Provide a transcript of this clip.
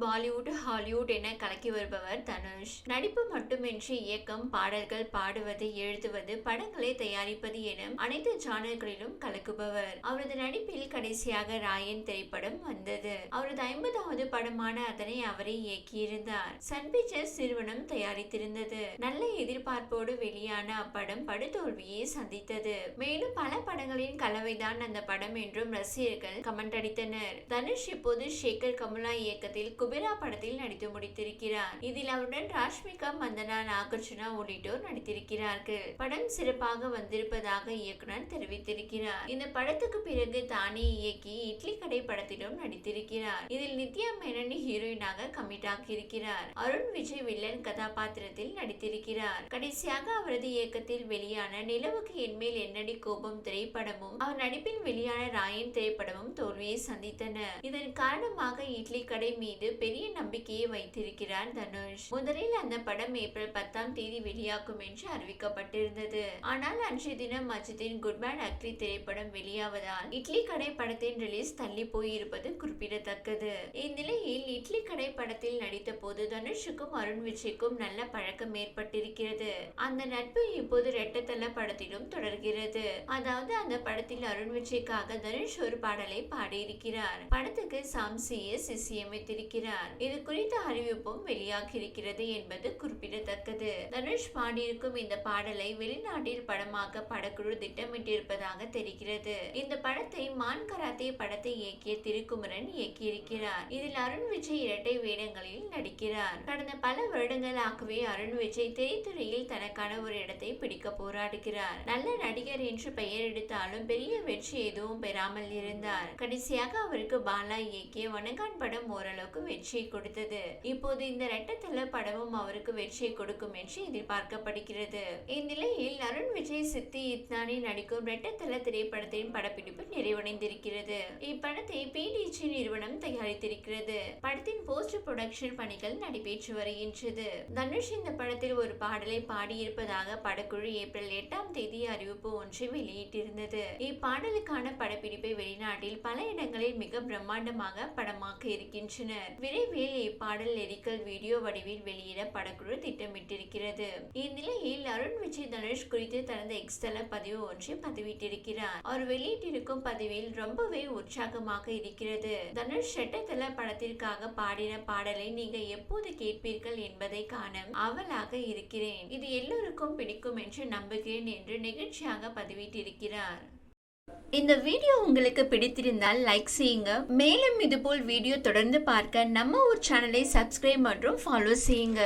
Bollywood, Hollywood என கலக்கி வருபவர் தனுஷ். நடிப்பு மட்டுமின்றி இயக்கம், பாடல்கள் பாடுவது, எழுதுவது, படங்களை தயாரிப்பது என அனைத்து ஜானர்களிலும் கலக்குபவர். அவரது நடிப்பில் கடைசியாக ராயன் திரைப்படம் வந்தது. அவரது 50வது படமான அதனை அவரே இயக்கியிருந்தார். சன் பிக்சர்ஸ் நிறுவனம் தயாரித்திருந்தது. நல்ல எதிர்பார்ப்போடு வெளியான அப்படம் படுதோல்வியை சந்தித்தது. மேலும் பல படங்களின் கலவைதான் அந்த படம் என்றும் ரசிகர்கள் கமெண்ட் அடித்தனர். தனுஷ் இப்போது சேகர் கமுலா இயக்கத்தில் குபேரா படத்தில் நடித்து முடித்திருக்கிறார். இதில் அவருடன் ராஷ்மிகா மந்தனா, நாகார்ஜுனா உள்ளிட்டோர் நடித்திருக்கிறார்கள். படம் சிறப்பாக வந்திருப்பதாக இயக்குனர் தெரிவித்திருக்கிறார். இந்த படத்துக்கு பிறகு தானே இயக்கி இட்லி கடை படத்திலும் நடித்திருக்கிறார். இதில் நித்யா மேனன் ஹீரோயினாக கமிட் ஆகியிருக்கிறார். அருண் விஜய் வில்லன் கதாபாத்திரத்தில் நடித்திருக்கிறார். கடைசியாக அவரது இயக்கத்தில் வெளியான நிலவுக்கு என்மேல் என்னடி கோபம் திரைப்படமும் அவர் நடிப்பில் வெளியான ராயன் திரைப்படமும் தோல்வியை சந்தித்தன. இதன் காரணமாக இட்லி கடை மீது பெரிய நம்பிக்கையை வைத்திருக்கிறார் தனுஷ். முதலில் அந்த படம் ஏப்ரல் 10ஆம் தேதி வெளியாகும் என்று அறிவிக்கப்பட்டிருந்தது. ஆனால் அன்றைய தினம் அஜித்தின் குட் பேட் அக்லி திரைப்படம் வெளியாவதால் இட்லி கடை படத்தின் ரிலீஸ் தள்ளி போயிருப்பது குறிப்பிடத்தக்கது. இந்நிலையில் இட்லி கடை படத்தில் நடித்த போது தனுஷுக்கும் அருண் விஜய்க்கும் நல்ல பழக்கம் ஏற்பட்டிருக்கிறது. அந்த நட்பு இப்போது ரெட்டத்தல படத்திலும் தொடர்கிறது. அதாவது அந்த படத்தில் அருண் விஜய்க்காக தனுஷ் ஒரு பாடலை பாடியிருக்கிறார். படத்துக்கு சாம் CS இசையமைத்திருக்கிறார். இது குறித்த அறிவிப்பும் வெளியாகியிருக்கிறது என்பது குறிப்பிடத்தக்கது. தனுஷ் பாடியிருக்கும் இந்த பாடலை வெளிநாட்டில் படமாக்க படக்குழு திட்டமிட்டிருப்பதாக தெரிகிறது. இந்த படத்தை மான் கராத்தே படத்தை இயக்கிய திருக்குமரன் இயக்கியிருக்கிறார். இதில் அருண் விஜய் இரட்டை வேடங்களில் நடிக்கிறார். கடந்த பல வருடங்களாகவே அருண் விஜய் திரைத்துறையில் தனக்கான ஒரு இடத்தை பிடிக்க போராடுகிறார். நல்ல நடிகர் என்று பெயர் எடுத்தாலும் பெரிய வெற்றி எதுவும் பெறாமல் இருந்தார். கடைசியாக அவருக்கு பாலா இயக்கிய வணங்கான் படம் ஓரளவுக்கு வெற்றியை கொடுத்தது. இப்போது இந்த ரெட்டத்தல படமும் அவருக்கு வெற்றியை கொடுக்கும் என்று எதிர்பார்க்கப்படுகிறது. இந்நிலையில் அருண் விஜய், சித்தி இத்னானி நடிக்கும் ரெட்டத்தல திரைப்படத்தின் படப்பிடிப்பு நிறைவடைந்திருக்கிறது. இப்படத்தை PDG நிறுவனம் தயாரித்திருக்கிறது. படத்தின் போஸ்ட் புரொடக்ஷன் பணிகள் நடைபெற்று வருகின்றது. தனுஷ் இந்த படத்தில் ஒரு பாடலை பாடியிருப்பதாக படக்குழு ஏப்ரல் 8ஆம் தேதி அறிவிப்பு ஒன்றை வெளியிட்டிருந்தது. இப்பாடலுக்கான படப்பிடிப்பை வெளிநாட்டில் பல இடங்களில் மிக பிரம்மாண்டமாக படமாக்க இருக்கின்றனர். விரைவில் இப்பாடல் லிரிக்கல் வீடியோ வடிவில் வெளியிட படக்குழு திட்டமிட்டிருக்கிறது. இந்நிலையில் அருண் விஜய் தனுஷ் குறித்து தனது எக்ஸ்தல பதிவு ஒன்றை பதிவிட்டிருக்கிறார். அவர் வெளியிட்டிருக்கும் பதிவில் ரொம்பவே உற்சாகமாக இருக்கிறது. தனுஷ் ரெட்டத்தல படத்திற்காக பாடின பாடலை நீங்க எப்போது கேட்பீர்கள் என்பதை காண ஆவலாக இருக்கிறேன். இது எல்லோருக்கும் பிடிக்கும் என்று நம்புகிறேன் என்று நெகிழ்ச்சியாக பதிவிட்டிருக்கிறார். இந்த வீடியோ உங்களுக்கு பிடித்திருந்தால் லைக் செய்யுங்க. மேலும் இதுபோல் வீடியோ தொடர்ந்து பார்க்க நம்ம ஒரு சேனலை சப்ஸ்கிரைப் மற்றும் ஃபாலோ செய்யுங்க.